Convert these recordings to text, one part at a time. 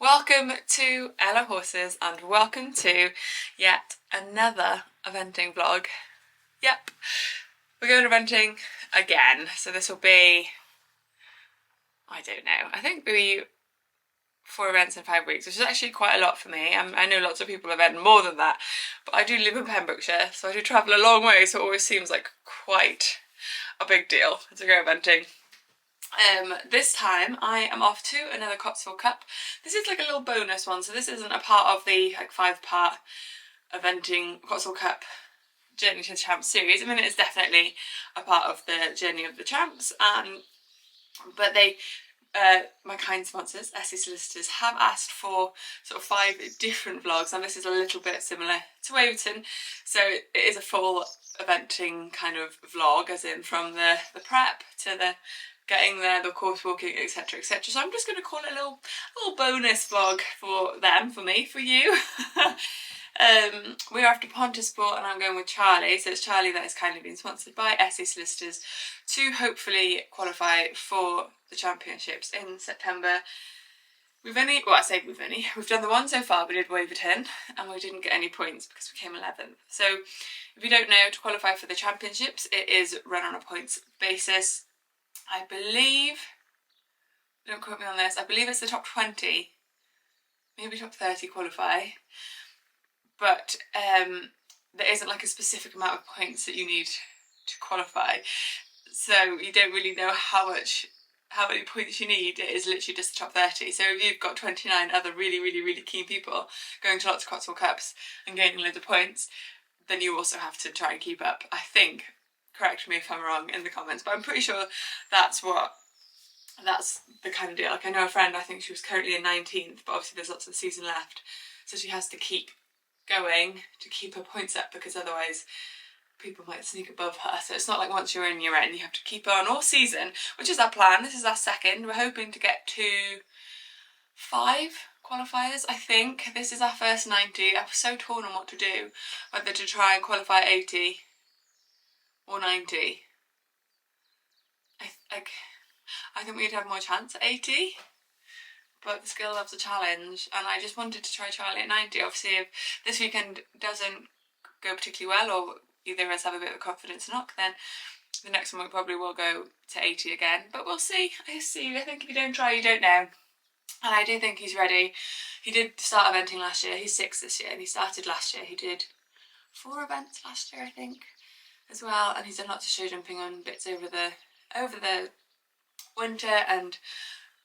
Welcome to Ella Horses and welcome to yet another eventing vlog. Yep, we're going eventing again, so this will be, I don't know, I think maybe 4 events in 5 weeks, which is actually quite a lot for me. I know lots of people event more than that, but I do live in Pembrokeshire, so I do travel a long way, so it always seems like quite a big deal to go eventing. This time I am off to another Cotswold Cup. This is like a little bonus one, so this isn't a part of the like 5-part eventing Cotswold Cup Journey to the Champs series. I mean, it's definitely a part of the Journey of the Champs, but they, my kind sponsors, SE Solicitors, have asked for sort of 5 different vlogs, and this is a little bit similar to Waverton, so it is a full eventing kind of vlog, as in from the prep to the getting there, the course walking, etc, etc. So I'm just going to call it a little bonus vlog for them, for me, for you. We're after Pontispool and I'm going with Charlie, so it's Charlie that has kindly been sponsored by SE Solicitors to hopefully qualify for the championships in September. We've done the one so far. We did Waverton and we didn't get any points because we came 11th. So if you don't know, to qualify for the championships, it is run on a points basis. I believe, don't quote me on this, I believe it's the top 20, maybe top 30 qualify, but there isn't like a specific amount of points that you need to qualify, so you don't really know how many points you need. It is literally just the top 30, so if you've got 29 other really keen people going to lots of Cotswold Cups and gaining loads of points, then you also have to try and keep up, I think. Correct me if I'm wrong in the comments, but I'm pretty sure that's the kind of deal. Like, I know a friend, I think she was currently in 19th, but obviously there's lots of the season left, so she has to keep going to keep her points up, because otherwise people might sneak above her. So it's not like once you're in, you have to keep on all season, which is our plan. This is our second. We're hoping to get to 5 qualifiers, I think. This is our first 90. I was so torn on what to do, whether to try and qualify 80 or 90. I think we'd have more chance at 80, but the skill loves a challenge, and I just wanted to try Charlie at 90. Obviously, if this weekend doesn't go particularly well, or either of us have a bit of confidence knock, then the next one we probably will go to 80 again, but we'll see. I think if you don't try, you don't know, and I do think he's ready. He did start eventing last year. He's 6 this year, and he started last year. He did 4 events last year, I think, as well, and he's done lots of show jumping on bits over the winter, and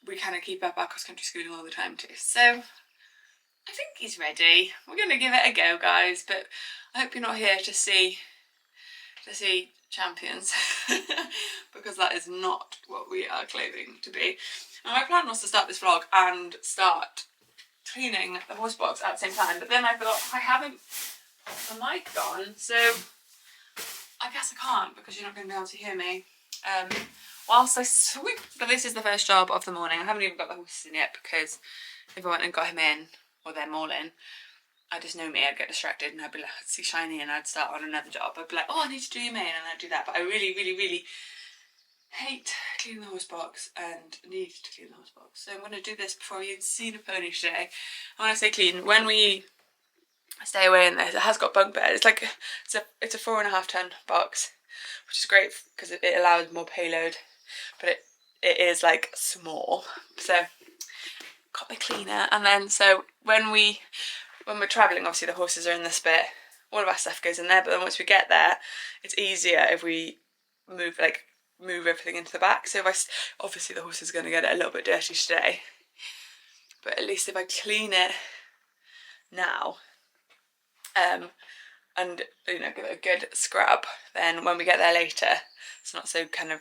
we kind of keep up our cross-country schooling all the time too, so I think he's ready. We're going to give it a go, guys, but I hope you're not here to see champions because that is not what we are claiming to be. And my plan was to start this vlog and start cleaning the horse box at the same time, but then I thought, I haven't put the mic on, so I guess I can't, because you're not going to be able to hear me whilst I sweep. But this is the first job of the morning. I haven't even got the horses in yet, because if I went and got him in, or them all in, I just know me, I'd get distracted and I'd be like, I'd see Shiny and I'd start on another job. I'd be like, oh, I need to do your mane, and I'd do that. But I really hate cleaning the horse box and need to clean the horse box. So I'm going to do this before we see the pony today. And when I say clean, when we stay away in this, it has got bunk bed. It's like it's a 4.5 ton box, which is great because it allows more payload, but it is like small. So got my cleaner, and then so when we're travelling, obviously the horses are in this bit, all of our stuff goes in there, but then once we get there, it's easier if we move everything into the back. So obviously the horse is going to get it a little bit dirty today, but at least if I clean it now, and give it a good scrub, then when we get there later, it's not so kind of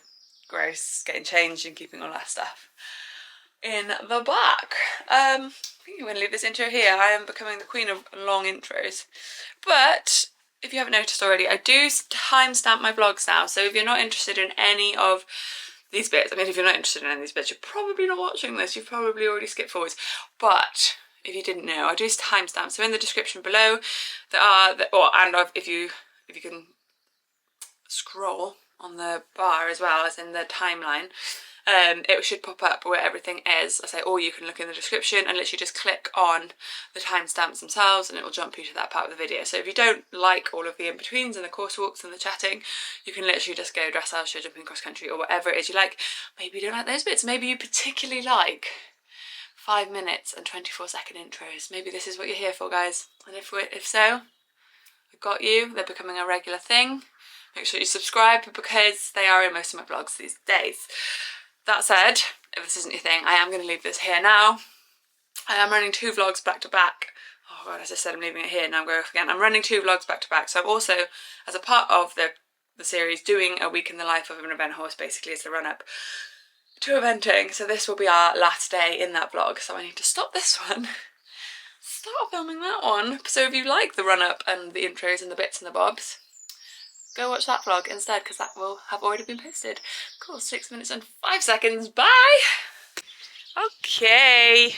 gross getting changed and keeping all that stuff in the back. I think I'm going to leave this intro here. I am becoming the queen of long intros, but if you haven't noticed already, I do timestamp my vlogs now, so if you're not interested in any of these bits, I mean, if you're not interested in any of these bits, you're probably not watching this, you've probably already skipped forwards, but if you didn't know, I do timestamp. So in the description below, there are, if you can scroll on the bar as well as in the timeline, it should pop up where everything is. I say, or you can look in the description and literally just click on the timestamps themselves and it will jump you to that part of the video. So if you don't like all of the in-betweens and the course walks and the chatting, you can literally just go dressage, jumping cross country, or whatever it is you like. Maybe you don't like those bits, maybe you particularly like 5 minutes and 24-second intros. Maybe this is what you're here for, guys. And if so, I've got you. They're becoming a regular thing. Make sure you subscribe because they are in most of my vlogs these days. That said, if this isn't your thing, I am going to leave this here now. I am running 2 vlogs back to back. Oh god, as I said, I'm leaving it here, now I'm going off again. I'm running 2 vlogs back to back. So I'm also, as a part of the series, doing a week in the life of an event horse, basically as the run up to eventing. So this will be our last day in that vlog. So I need to stop this one, start filming that one. So if you like the run up and the intros and the bits and the bobs, go watch that vlog instead, because that will have already been posted. Cool, 6 minutes and 5 seconds, bye! Okay,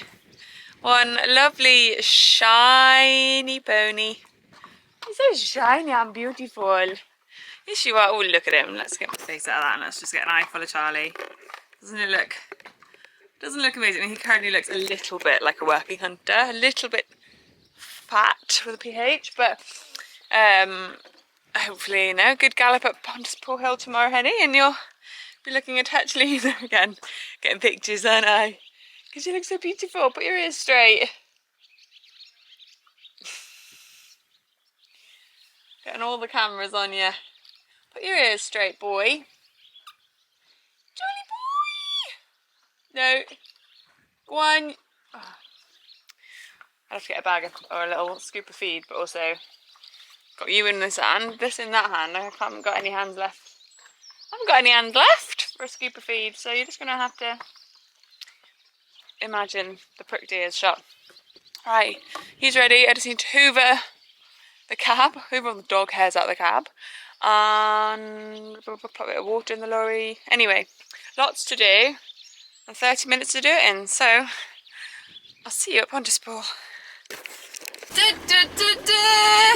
one lovely shiny pony. He's so shiny and beautiful. Yes you are. Oh, look at him. Let's get my face out of that and let's just get an eye full of Charlie. Doesn't it look, amazing? He currently looks a little bit like a working hunter, a little bit fat with a PH, but hopefully, you know, good gallop up Pontispool Hill tomorrow, Henny, and you'll be looking a touch leaner again. Getting pictures, aren't I? Because you look so beautiful. Put your ears straight. Getting all the cameras on you. Put your ears straight, boy. Jolly boy! No. Go on. Oh. I'll have to get a bag or a little scoop of feed, but also got you in this hand, this in that hand. I haven't got any hands left. I haven't got any hands left for a scoop of feed, so you're just going to have to imagine the pricked ears shot. Right, he's ready. I just need to hoover the cab, hoover all the dog hairs out of the cab, and put a bit of water in the lorry. Anyway, lots to do and 30 minutes to do it in, so I'll see you at Pontispool.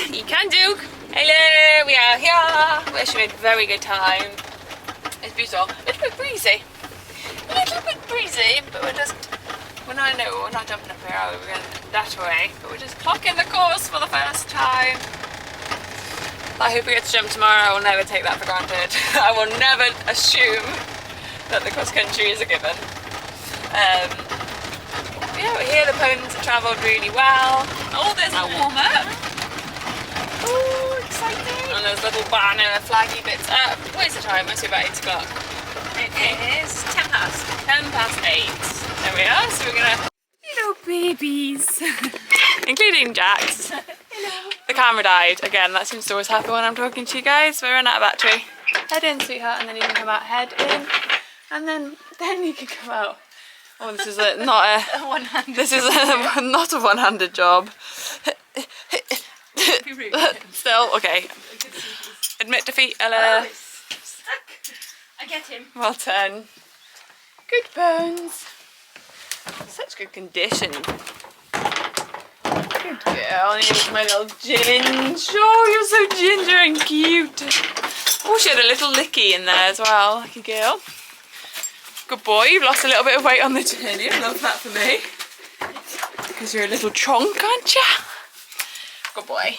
You can do. Hello, we are here. We actually made very good time. It's beautiful. A little bit breezy. But we're not jumping up here, are we? We're going that way. But we're just clocking the course for the first time. I hope we get to jump tomorrow. I will never take that for granted. I will never assume that the cross country is a given. Yeah, we're here. The ponies have travelled really well. Oh, there's a warm up. Oh, exciting. And there's little banner flaggy bits up. What is the time? Must be about 8 o'clock. It is 10 past. 10 past 8. There we are. So we're gonna... Hello, babies. Including Jax. Hello. The camera died. Again, that seems to always happen when I'm talking to you guys. We're running out of battery. Head in, sweetheart, and then you can come out. Head in, and then you can come out. Oh, this is not a one-handed. This is not a one-handed job. Still, okay. Admit defeat, Ella. I get him. Well done. Good bones. Such good condition. Good girl. Here's my little ginger. Oh, you're so ginger and cute. Oh, she had a little licky in there as well, like a girl. Good boy, you've lost a little bit of weight on the journey. I love that for me. Because you're a little chonk, aren't you? Good boy.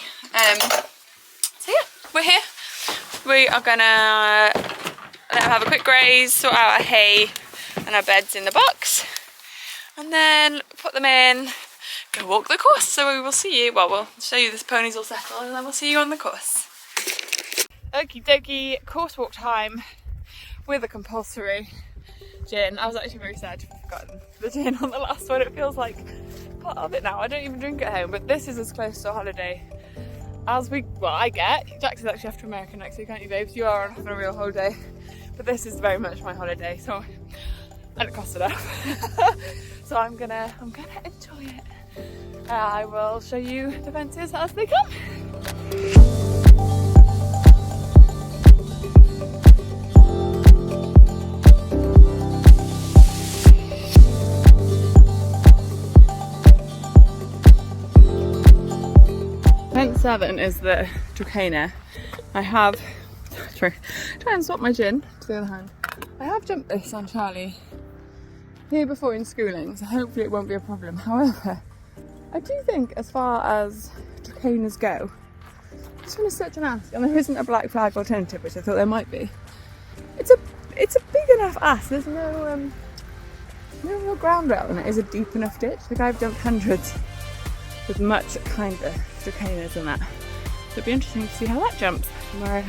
So yeah, we're here. We are gonna let them have a quick graze, sort out our hay and our beds in the box, and then put them in, go walk the course. So we will see you, well, we'll show you this pony's all settled, and then we'll see you on the course. Okie dokie, course walk time with a compulsory gin. I was actually very sad to have forgotten the gin on the last one. It feels like part of it now. I don't even drink at home, but this is as close to a holiday as I get. Jax is actually after America next week, aren't you, babes? You are on a real holiday, but this is very much my holiday, so, and it costs enough. So I'm gonna enjoy it. I will show you the fences as they come. Fence 7 is the Dracana. I have, try and swap my gin to the other hand. I have jumped this on Charlie here before in schooling, so hopefully it won't be a problem. However, I do think as far as trainers go, this one is such an ask, and there isn't a black flag alternative, which I thought there might be. It's a big enough ask. There's no real ground rail, and it is a deep enough ditch. Like, I've jumped hundreds with much kinder trainers than that. So it'd be interesting to see how that jumps tomorrow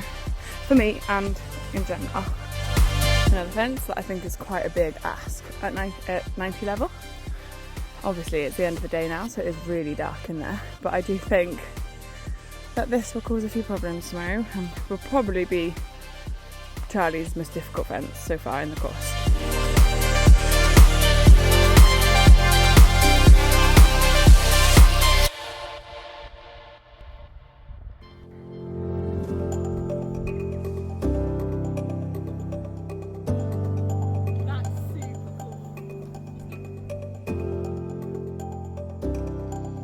for me and in general. Another fence that I think is quite a big ask at 90 level. Obviously it's the end of the day now, so it is really dark in there, but I do think that this will cause a few problems tomorrow and will probably be Charlie's most difficult fence so far in the course.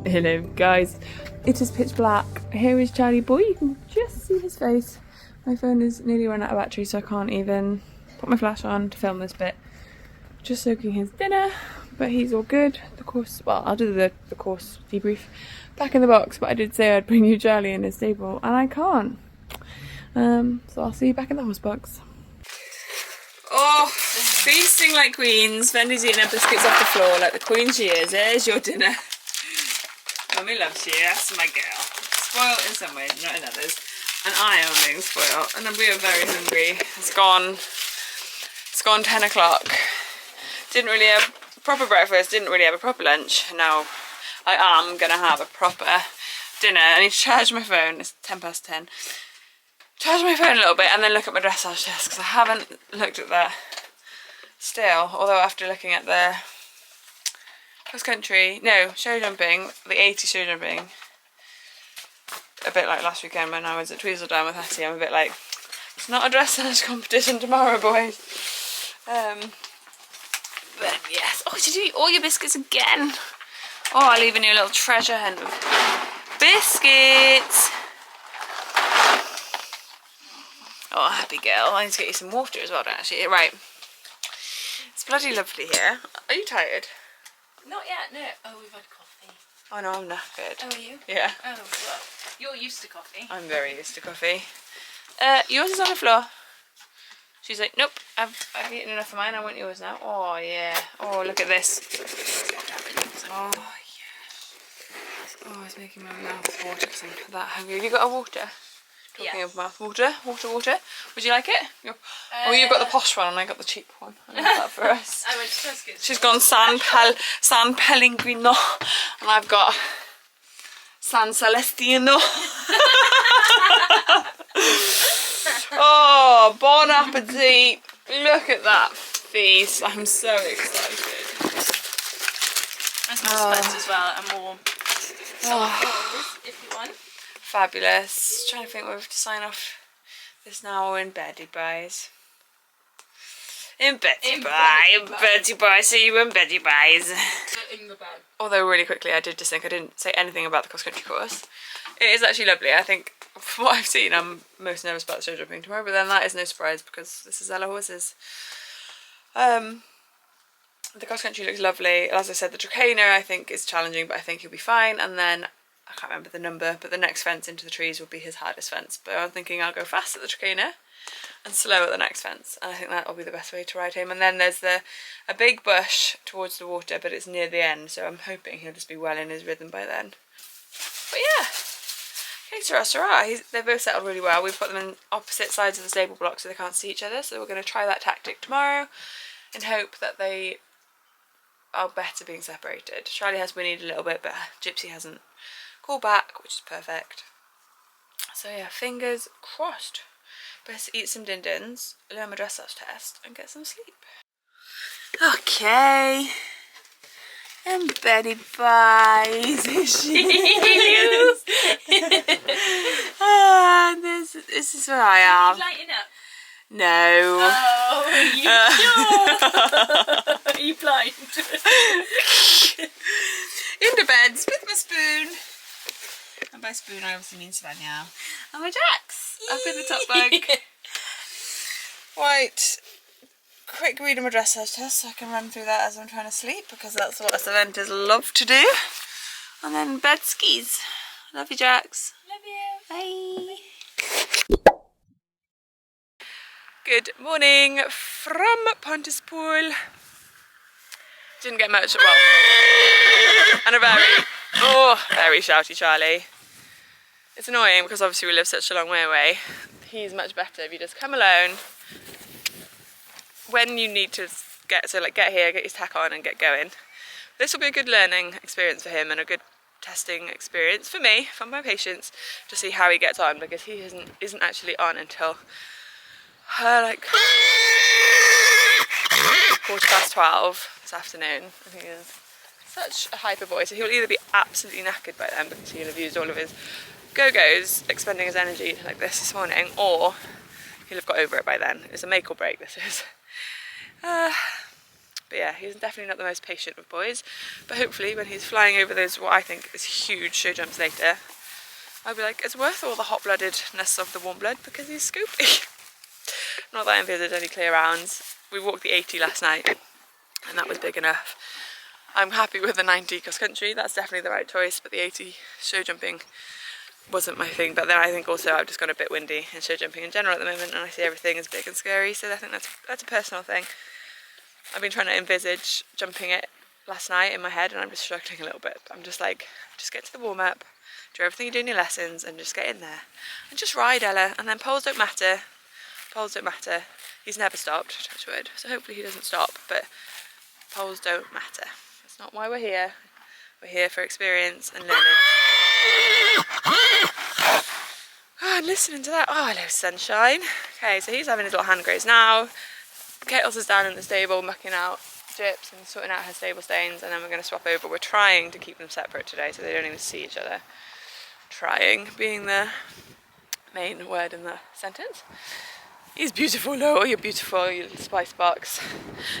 Hello guys, it is pitch black. Here is Charlie boy, you can just see his face. My phone is nearly run out of battery, so I can't even put my flash on to film this bit. Just soaking his dinner, but he's all good. The course, well, I'll do the course debrief back in the box, but I did say I'd bring you Charlie in his stable, and I can't. So I'll see you back in the horse box. Oh, feasting like queens. Wendy's eating her biscuits off the floor like the queen she is. There's your dinner. Mummy loves you, that's my girl. Spoiled in some ways, not in others. And I am being spoiled, and we are very hungry. It's gone 10 o'clock. Didn't really have a proper breakfast, didn't really have a proper lunch. Now I am gonna have a proper dinner. I need to charge my phone, it's 10:10. Charge my phone a little bit and then look at my dressage test, because I haven't looked at that still. Although after looking at the cross country, no, show jumping, the 80 show jumping, a bit like last weekend when I was at Tweedledum with Hattie, I'm a bit like, it's not a dressage competition tomorrow, boys. But yes. Oh, did you eat all your biscuits again? Oh, I'll leave you a little treasure hunt of biscuits. Oh, happy girl. I need to get you some water as well, don't I, actually? Right. It's bloody lovely here. Are you tired? Not yet, no. Oh, we've had coffee. Oh no, I'm knackered. Oh, are you? Yeah. Oh, well, you're used to coffee. I'm very used to coffee. Yours is on the floor. She's like, nope, I've eaten enough of mine, I want yours now. Oh yeah. Oh, look at this. Oh yeah. Oh, it's making my mouth water because I'm that hungry. Have you got a water? Talking of mouth water. Would you like it? Oh, you got the posh one and I got the cheap one. I love that for us. I went to Tesco's. She's gone San Pellegrino and I've got San Celestino. Oh, bon appetit. Look at that feast. I'm so excited. There's more spreads as well and more if you want. Fabulous. Trying to think what we have to sign off this now. We're in Betty Buys. In Betty Buys. See you in Betty Buys. In the bag. Although really quickly I did just think I didn't say anything about the cross country course. It is actually lovely. I think from what I've seen I'm most nervous about the show jumping tomorrow, but then that is no surprise because this is Ella Horses. The cross country looks lovely. As I said, the trainer I think is challenging, but I think he'll be fine. And then I can't remember the number, but the next fence into the trees will be his hardest fence. But I'm thinking I'll go fast at the trainer and slow at the next fence, and I think that will be the best way to ride him. And then there's a big bush towards the water, but it's near the end, so I'm hoping he'll just be well in his rhythm by then. But yeah, they've both settled really well. We've put them in opposite sides of the stable block so they can't see each other, so we're going to try that tactic tomorrow in hope that they are better being separated. Charlie has whinnied a little bit, but Gypsy hasn't called back, which is perfect. So yeah, fingers crossed. Best eat some din-dins, learn my dressage test and get some sleep. Okay. And Betty Buys. This is where I am. Lighting up. No. Oh, you sure? Are you blind? Into beds with my spoon. And by spoon I obviously mean Savannah. And my Jax up in the top bunk. White quick read of my dressage test so I can run through that as I'm trying to sleep, because that's what us eventers love to do. And then bed skis. Love you, Jax. Love you. Bye. Good morning from Pontispool. Didn't get much, well, and a very shouty Charlie. It's annoying because obviously we live such a long way away. He's much better if you just come alone when you need to get here, get his tack on and get going. This will be a good learning experience for him and a good testing experience for me, for my patients, to see how he gets on, because he isn't actually on until like 12:15 this afternoon. I think he's such a hyper boy, so he'll either be absolutely knackered by then because he'll have used all of his go-go's expending his energy like this morning, or he'll have got over it by then. It's a make or break, this is. But yeah, he's definitely not the most patient of boys, but hopefully when he's flying over those, what I think is huge show jumps later, I'll be like, it's worth all the hot-bloodedness of the warm blood because he's scoopy. Not that I envisaged any clear rounds. We walked the 80 last night and that was big enough. I'm happy with the 90 cross country, that's definitely the right choice, but the 80 show jumping wasn't my thing. But then I think also I've just got a bit windy in show jumping in general at the moment, and I see everything as big and scary, so I think that's a personal thing. I've been trying to envisage jumping it last night in my head and I'm just struggling a little bit. I'm just like, just get to the warm-up, do everything you do in your lessons and just get in there. And just ride, Ella, and then poles don't matter. Poles don't matter. He's never stopped, touch wood, so hopefully he doesn't stop, but poles don't matter. That's not why we're here. We're here for experience and learning. Oh, and listening to that, oh hello sunshine. Okay, so he's having his little hand graze now. Kettles is down in the stable mucking out drips and sorting out her stable stains, and then we're going to swap over. We're trying to keep them separate today so they don't even see each other. Trying being the main word in the sentence. He's beautiful, though. You're beautiful, you little spice box.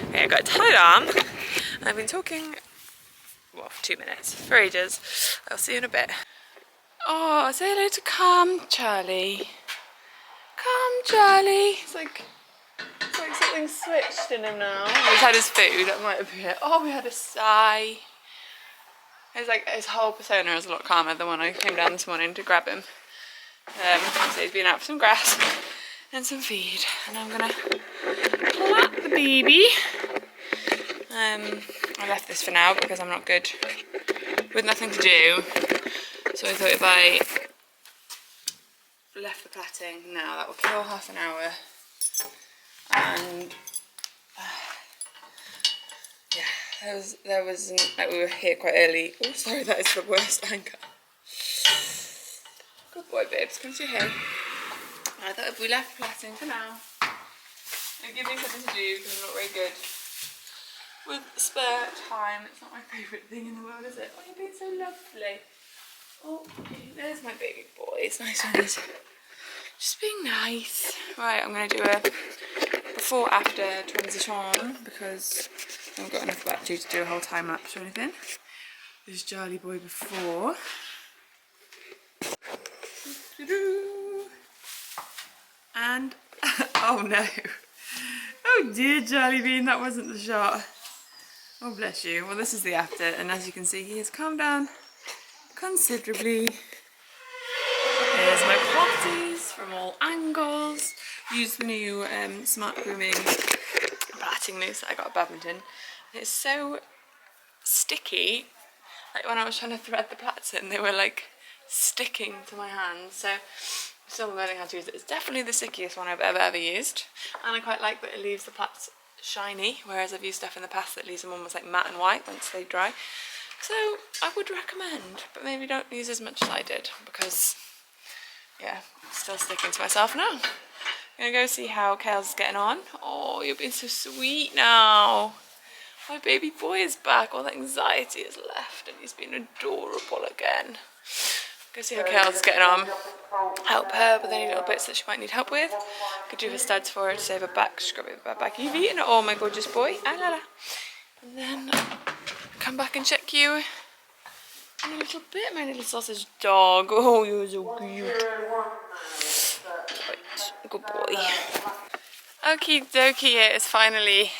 Okay, I've got a tied arm, and I've been talking, well, for 2 minutes, for ages. I'll see you in a bit. Oh, say hello to Calm Charlie. Calm Charlie. It's like something switched in him now. He's had his food, that might appear. Oh, we had a sigh. It's like his whole persona is a lot calmer than when I came down this morning to grab him. So he's been out for some grass and some feed, and I'm gonna plap the baby. I left this for now because I'm not good with nothing to do, so I thought if I left the plaiting now, that will kill half an hour, and yeah, there was like, we were here quite early. Oh, sorry, that is the worst angle. Good boy, babes, come to here. I thought if we left plaiting for now, and give me something to do because I'm not very good with spare time. It's not my favourite thing in the world, is it? Oh, you're being so lovely. Oh, there's my baby boy. It's nice when he's just being nice. Right, I'm going to do a before-after transition because I haven't got enough battery to do a whole time lapse or anything. This is Charlie boy before. And, oh no. Oh dear, Charlie Bean, that wasn't the shot. Oh bless you. Well, this is the after, and as you can see, he has calmed down considerably. There's my potties from all angles. Use the new smart grooming plaiting mousse that I got at Badminton. It's so sticky. Like when I was trying to thread the plaits in, they were like sticking to my hands. So I'm still learning how to use it. It's definitely the stickiest one I've ever used, and I quite like that it leaves the plaits shiny, whereas I've used stuff in the past that leaves them almost like matte and white once they dry. So I would recommend, but maybe don't use as much as I did because yeah, I'm still sticking to myself now. I'm gonna go see how Kale's getting on. Oh, you're being so sweet now. My baby boy is back. All the anxiety is left and he's been adorable again. Go see how Kale's getting on. Help her with any little bits that she might need help with. Could do her studs for her to save her back, scrub it with her back. You've eaten it all, my gorgeous boy. Ah, la, la. And then come back and check you in a little bit, my little sausage dog. Oh, you're so cute. Right, good boy. Okie dokie, it is finally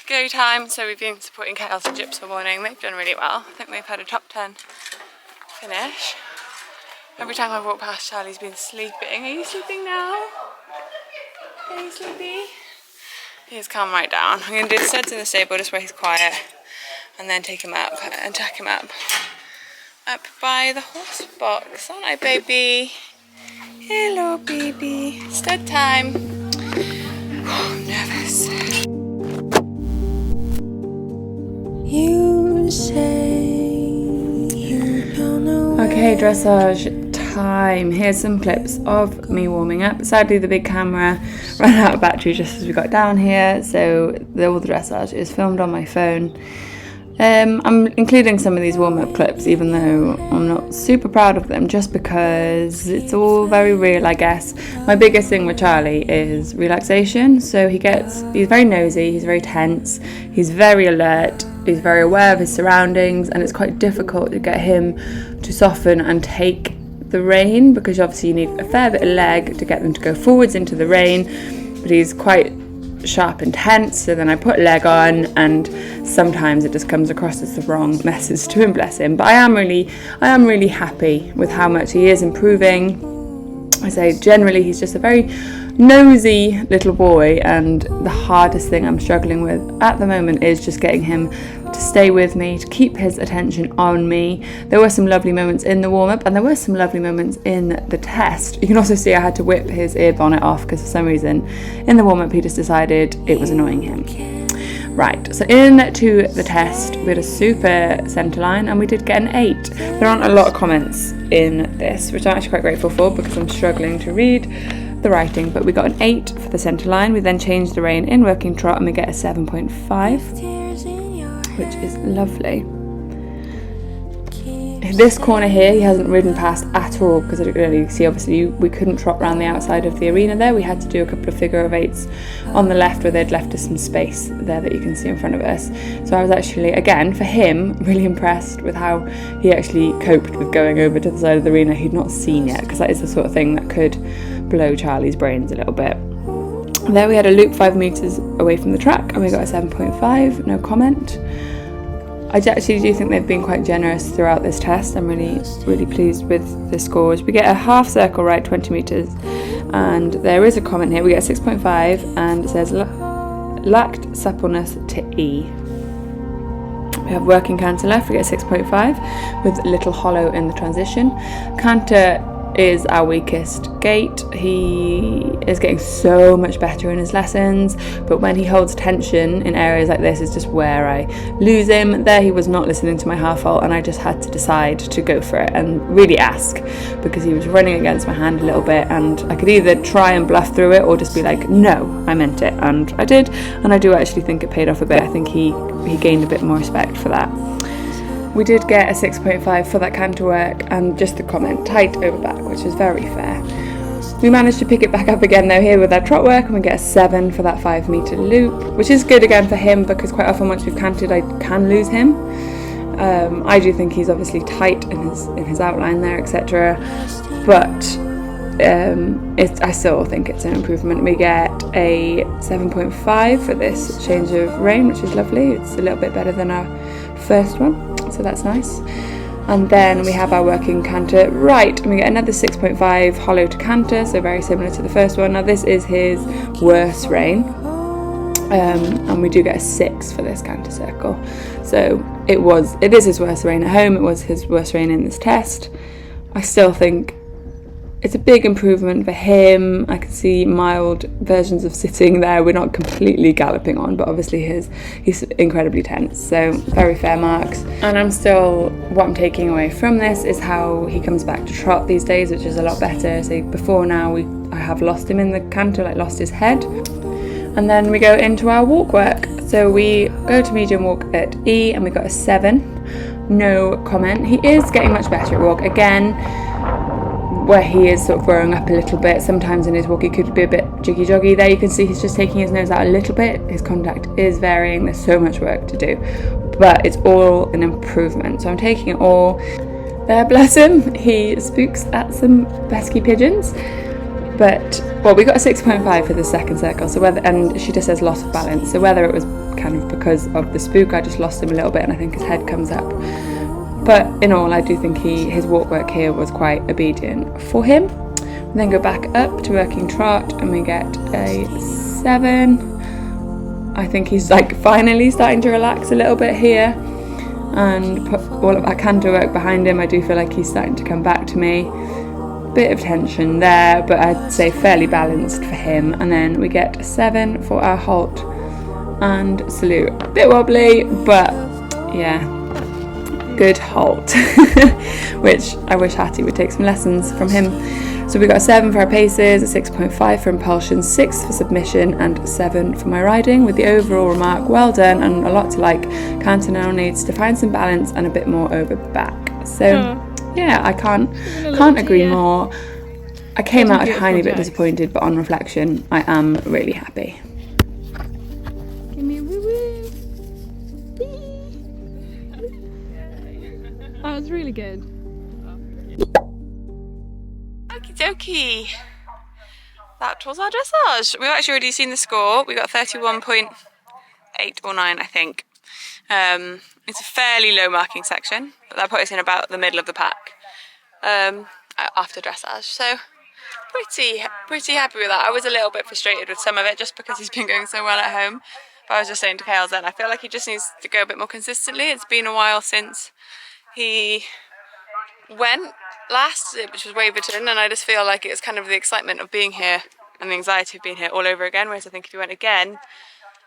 go time. So we've been supporting Kales and Gyps all morning. They've done really well. I think they've had a top 10 finish. Every time I walk past, Charlie's been sleeping. Are you sleeping now? Are you sleepy? He's calm right down. I'm going to do the studs in the stable just where he's quiet, and then take him up and tack him up by the horse box. Aren't I, baby? Hello, baby. Stud time. I'm nervous. You say you don't know. Okay, dressage time. Here's some clips of me warming up. Sadly, the big camera ran out of battery just as we got down here, so all the dressage is filmed on my phone. I'm including some of these warm-up clips even though I'm not super proud of them, just because it's all very real, I guess. My biggest thing with Charlie is relaxation. So he's very nosy, he's very tense, he's very alert, he's very aware of his surroundings, and it's quite difficult to get him to soften and take the rein, because obviously you need a fair bit of leg to get them to go forwards into the rein, but he's quite sharp and tense, so then I put leg on and sometimes it just comes across as the wrong message to him, bless him. But I am really happy with how much he is improving. I say generally he's just a very nosy little boy, and the hardest thing I'm struggling with at the moment is just getting him to stay with me, to keep his attention on me. There were some lovely moments in the warm-up and there were some lovely moments in the test. You can also see I had to whip his ear bonnet off because for some reason in the warm-up he just decided it was annoying him. Right, so into the test, we had a super centre line and we did get an 8. There aren't a lot of comments in this, which I'm actually quite grateful for because I'm struggling to read the writing, but we got an 8 for the centre line. We then changed the rein in working trot and we get a 7.5. which is lovely. This corner here he hasn't ridden past at all, because as you can see obviously we couldn't trot around the outside of the arena there. We had to do a couple of figure of 8s on the left where they'd left us some space there that you can see in front of us. So I was actually, again for him, really impressed with how he actually coped with going over to the side of the arena he'd not seen yet, because that is the sort of thing that could blow Charlie's brains a little bit. There we had a loop 5 metres away from the track and we got a 7.5, no comment. I actually do think they've been quite generous throughout this test. I'm really pleased with the scores. We get a half circle right, 20 metres, and there is a comment here. We get a 6.5 and it says lacked suppleness to E. We have working canter left, we get a 6.5 with little hollow in the transition. Canter is our weakest gait. He is getting so much better in his lessons, but when he holds tension in areas like this is just where I lose him. There he was not listening to my half halt and I just had to decide to go for it and really ask, because he was running against my hand a little bit and I could either try and bluff through it or just be like, no, I meant it, and I did, and I do actually think it paid off a bit. I think he gained a bit more respect for that. We did get a 6.5 for that canter work and just the comment, tight over back, which is very fair. We managed to pick it back up again though here with our trot work, and we get a 7 for that 5 metre loop, which is good again for him because quite often once we've cantered I can lose him. I do think he's obviously tight in his outline there, etc. But I still think it's an improvement. We get a 7.5 for this change of rein, which is lovely. It's a little bit better than our first one, so that's nice. And then we have our working canter right, and we get another 6.5 hollow to canter, so very similar to the first one. Now this is his worst rein, and we do get a 6 for this canter circle. So it is his worst rein at home, it was his worst rein in this test. I still think it's a big improvement for him. I can see mild versions of sitting there. We're not completely galloping on, but obviously he's incredibly tense, so very fair marks. And what I'm taking away from this is how he comes back to trot these days, which is a lot better. So before now I have lost him in the canter, like lost his head. And then we go into our walk work. So we go to medium walk at E and we got a 7, no comment. He is getting much better at walk again, where he is sort of growing up a little bit. Sometimes in his walk he could be a bit jiggy joggy. There you can see he's just taking his nose out a little bit. His contact is varying. There's so much work to do, but it's all an improvement. So I'm taking it all. There, bless him, he spooks at some pesky pigeons. But, well, we got a 6.5 for the second circle, so and she just says loss of balance. So whether it was kind of because of the spook, I just lost him a little bit, and I think his head comes up. But in all, I do think his walk work here was quite obedient for him. We then go back up to working trot, and we get a 7. I think he's like finally starting to relax a little bit here, and put all of our canter work behind him. I do feel like he's starting to come back to me. Bit of tension there, but I'd say fairly balanced for him. And then we get a 7 for our halt and salute. Bit wobbly, but yeah, good halt. Which I wish Hattie would take some lessons from him. So we got a 7 for our paces, a 6.5 for impulsion, 6 for submission, and 7 for my riding, with the overall remark, well done and a lot to like. Canter now needs to find some balance and a bit more over back. So yeah, I can't agree more. I came out a tiny bit disappointed, but on reflection, I am really happy. Give me a woo-woo. That was really good. Okie dokie. That was our dressage. We've actually already seen the score. We got 31.8 or 9, I think. It's a fairly low marking section, but that put us in about the middle of the pack after dressage. So pretty happy with that. I was a little bit frustrated with some of it just because he's been going so well at home. But I was just saying to Kales then, I feel like he just needs to go a bit more consistently. It's been a while since he went last, which was Waverton, and I just feel like it's kind of the excitement of being here and the anxiety of being here all over again. Whereas I think if he went again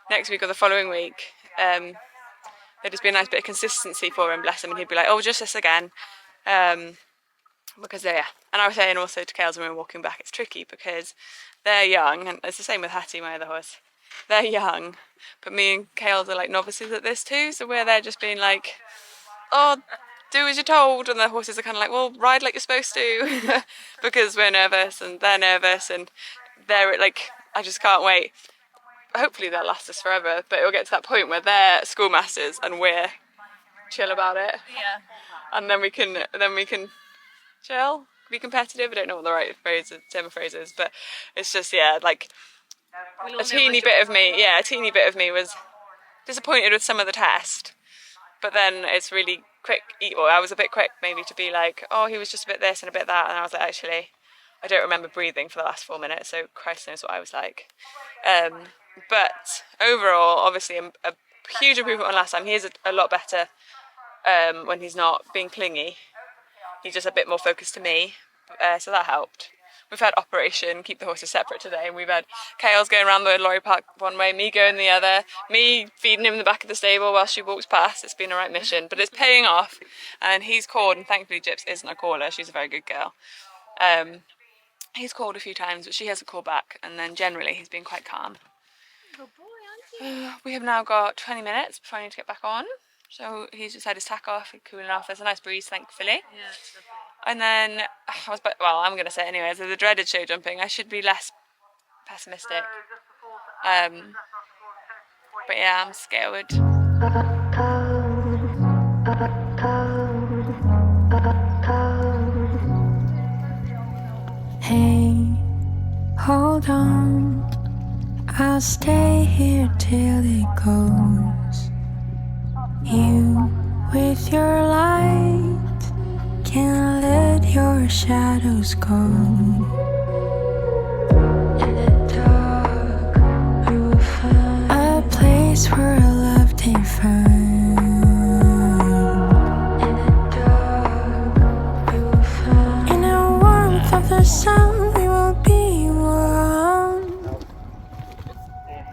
next week or the following week, there'd just be a nice bit of consistency for him, bless him, and he'd be like, oh, just this again. Because yeah, and I was saying also to Kales when we were walking back, it's tricky because they're young, and it's the same with Hattie, my other horse. They're young, but me and Kales are like novices at this too, so we're there just being like, oh, do as you're told, and the horses are kind of like, well, ride like you're supposed to, because we're nervous and they're nervous, and they're like, I just can't wait. Hopefully they'll last us forever, but it'll get to that point where they're schoolmasters and we're chill about it. Yeah. And then we can chill, be competitive. I don't know what the right term of phrase is, but it's just, yeah, like a teeny bit of me was disappointed with some of the test, but then it's really quick. Well, I was a bit quick maybe to be like, oh, he was just a bit this and a bit that, and I was like, actually, I don't remember breathing for the last 4 minutes, so Christ knows what I was like. But overall, obviously, a huge improvement on last time. He is a lot better when he's not being clingy. He's just a bit more focused to me, so that helped. We've had Operation Keep the Horses Separate today, and we've had Kales going around the lorry park one way, me going the other, me feeding him in the back of the stable while she walks past. It's been a right mission, but it's paying off, and he's called, and thankfully Gyps isn't a caller, she's a very good girl. He's called a few times, but she hasn't called back, and then generally he's been quite calm. Good boy, aren't you? We have now got 20 minutes before I need to get back on, so he's just had his tack off and cooling off. There's a nice breeze, thankfully. Yeah, it's lovely. And then I'm going to say it anyway, as the dreaded show jumping, I should be less pessimistic. But yeah, I'm scared. Hey, hold on, I'll stay here till it goes. You with your light can't let your shadows go. In the dark, we will find a place where love can find. In the dark, we will find. In the warmth of the sun, we will be warm.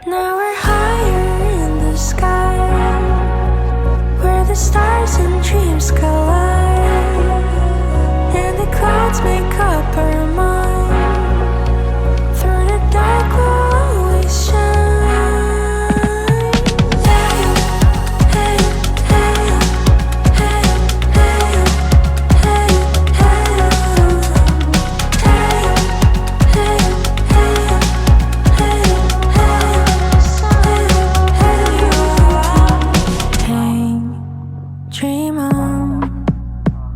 Now we're higher in the sky, where the stars and dreams collide. Clouds make up our mind. Through the dark we'll always shine. Hey, hey, hey, hey, hey, hey, hey, hey, dream on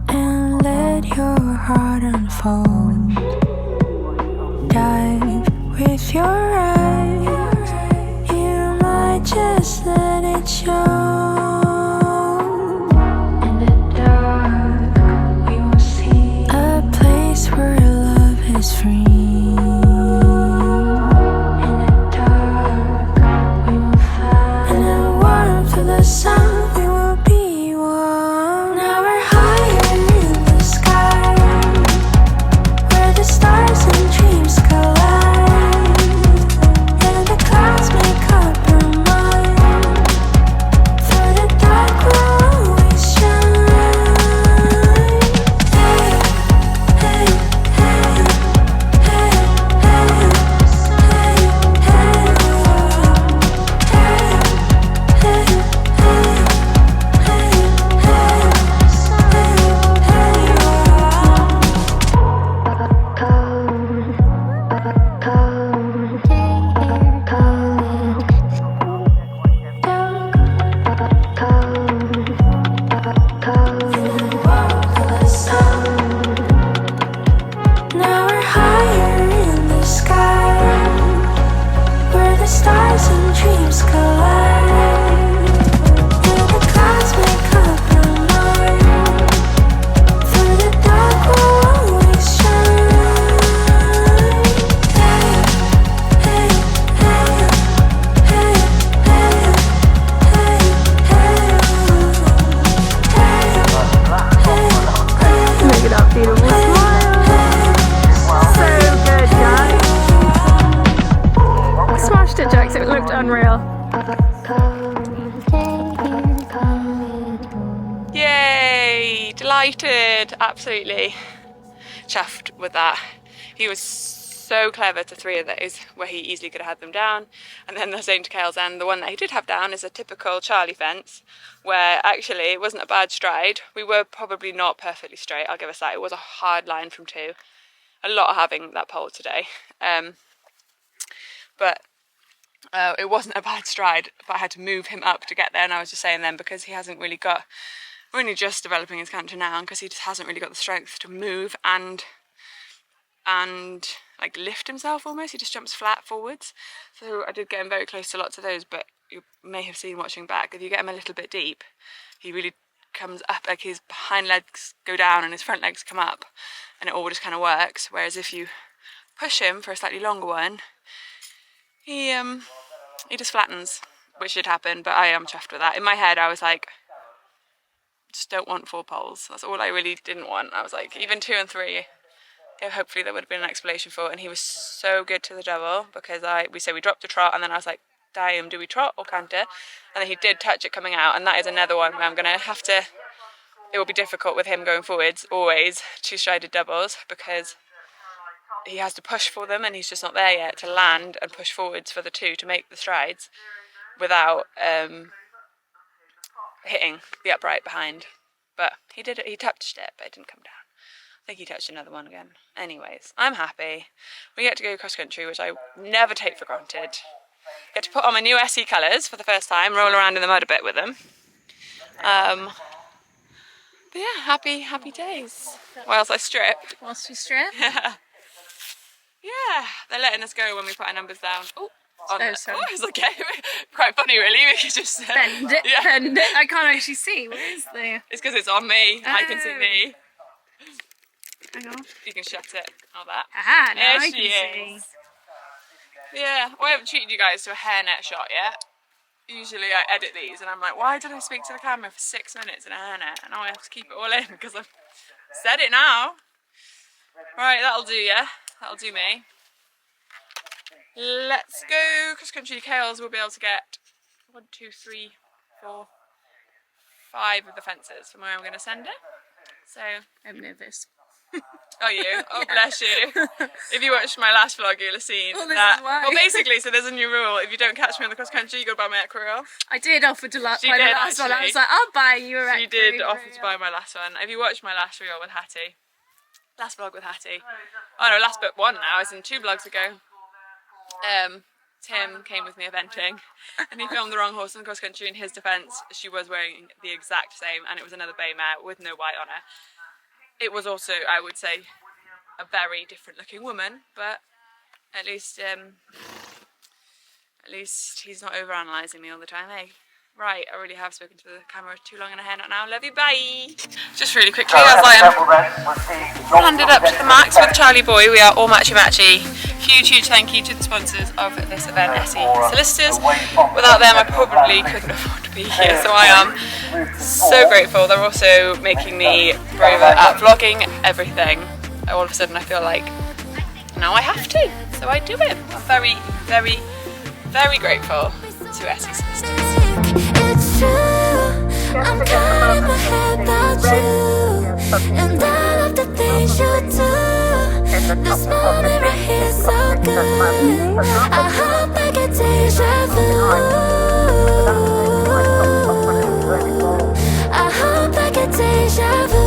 and let your heart unfold. dive with your eyes. You might just let it show. In the dark, we will see a place where love is free. In the dark, we will find. In the warmth of the sun, we will be one. Now we're higher in the sky, where the stars and dreams collide, and the clouds make up our mind. Through the dark we'll always shine. Hey, hey, hey, hey, now we're higher in the sky, where the stars and dreams collide, and the clouds make up our mind. Through the dark we'll always shine. Hey, hey, hey, hey, hey, hey, Make it up, beautiful smile. So good, guys. Smashed it, Jax. It looked unreal. Yay! Delighted! Absolutely chuffed with that. He was so clever to 3 of those where he easily could have had them down, and then the same to Kale's end. The one that he did have down is a typical Charlie fence where actually it wasn't a bad stride. We were probably not perfectly straight, I'll give us that. It was a hard line from 2. A lot having that pole today. But it wasn't a bad stride, but I had to move him up to get there, and I was just saying then, because he hasn't really got, we're only just developing his canter now, and because he just hasn't really got the strength to move and like lift himself almost, he just jumps flat forwards. So I did get him very close to lots of those, but you may have seen watching back, if you get him a little bit deep, he really comes up, like his hind legs go down and his front legs come up, and it all just kind of works. Whereas if you push him for a slightly longer one, he just flattens, which did happen, but I am chuffed with that. In my head I was like, just don't want 4 poles. That's all I really didn't want. I was like, even 2 and 3, hopefully there would have been an explanation for it. And he was so good to the double, because we dropped the trot, and then I was like, damn, do we trot or canter? And then he did touch it coming out, and that is another one where I'm going to have to, it will be difficult with him going forwards always, 2-strided doubles, because he has to push for them and he's just not there yet to land and push forwards for the 2 to make the strides without hitting the upright behind. But he did it, he touched it, but it didn't come down. I think he touched another one again. Anyways, I'm happy. We get to go cross country, which I never take for granted. Get to put on my new SE colours for the first time, roll around in the mud a bit with them. But yeah, happy days. Whilst I stripped. Whilst you strip. Yeah, they're letting us go when we put our numbers down. Oh, sorry. it's okay. Quite funny, really. We could just Bend it, yeah. bend it. I can't actually see. Where is the... It's because it's on me. I can see me. Hang on. You can shut it. All that. Aha, now There I she can is. see. Yeah, well, I haven't treated you guys to a hairnet shot yet. Usually I edit these and I'm like, why did I speak to the camera for 6 minutes in a hairnet? And now I have to keep it all in because I've said it now. Right, that'll do, yeah? That'll do me. Let's go cross country. Kales will be able to get 1, 2, 3, 4, 5 of the fences from where I'm going to send it. So, I'm nervous. oh you? Oh bless you. If you watched my last vlog you'll have seen Well, this that. is why. Well basically, so there's a new rule. If you don't catch me on the cross country you got to buy my accrual. I did offer to buy She the did, last one. I actually. was like, I'll buy you a She did reel. offer to buy my last one. If you watched my last reel with Hattie, last vlog with Hattie, oh no, last but 1 now, as in 2 vlogs ago, Tim came with me eventing and he filmed the wrong horse in the cross country. In his defence, she was wearing the exact same and it was another bay mare with no white on her. It was also, I would say, a very different looking woman, but At least he's not overanalyzing me all the time, eh? Right, I really have spoken to the camera too long and a hair not now. Love you, bye! Just really quickly, as I am landed up to the max with Charlie Boy, we are all matchy-matchy. Huge thank you to the sponsors of this event, SE Solicitors. Without them, I probably couldn't afford to be here, so I am so grateful. They're also making me braver at vlogging everything. All of a sudden, I feel like now I have to, so I do it. I'm very grateful to SE Solicitors. It's true, I'm caught in my head about you and all of the things you do. This moment right here is so good. I hope I get deja vu. I hope I get deja vu.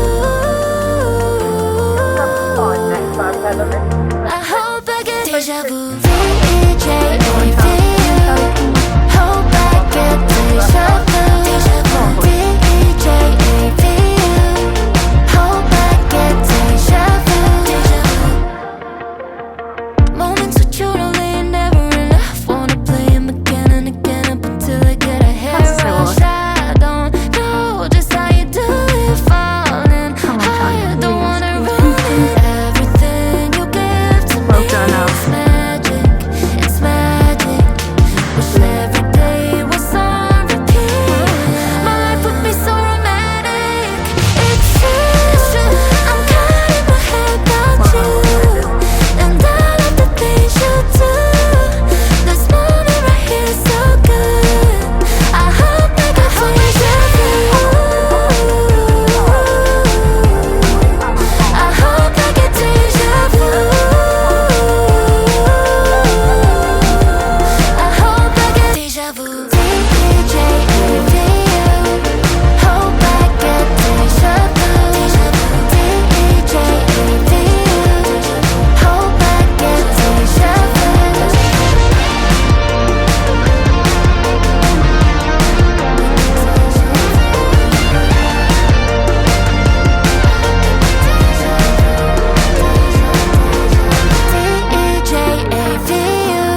I hope I get deja vu. D-E-J-A-V. Hope I get deja vu. D-E-J-A-V. Hope I get deja vu. Moments with you don't leave, never enough. Wanna play 'em again and again up until I get a hair rush. I don't know just how you do it, falling higher. Don't wanna ruin it. Everything you give to me is magic. It's magic. Wish every day was on repeat. My life would be so romantic. It's true, I'm caught in my head about you and all of the things you do. This moment right here is so good. I hope I get deja vu. I hope I get deja vu. I hope I get deja vu. D-E-J-A-V. Hope I get deja vu. D-E-J-A-V. Hope I get deja vu. D-E-J-A-V-U.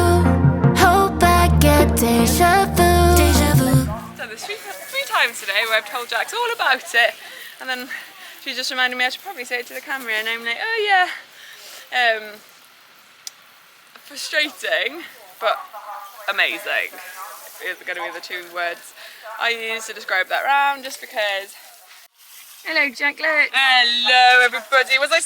Hope I get deja vu. Deja vu. Done this three times today where I've told Jax all about it, and then she just reminded me I should probably say it to the camera, and I'm like, oh yeah. Frustrating, but amazing is going to be the two words I use to describe that round, just because. Hello, Jack. Hello, everybody. Was I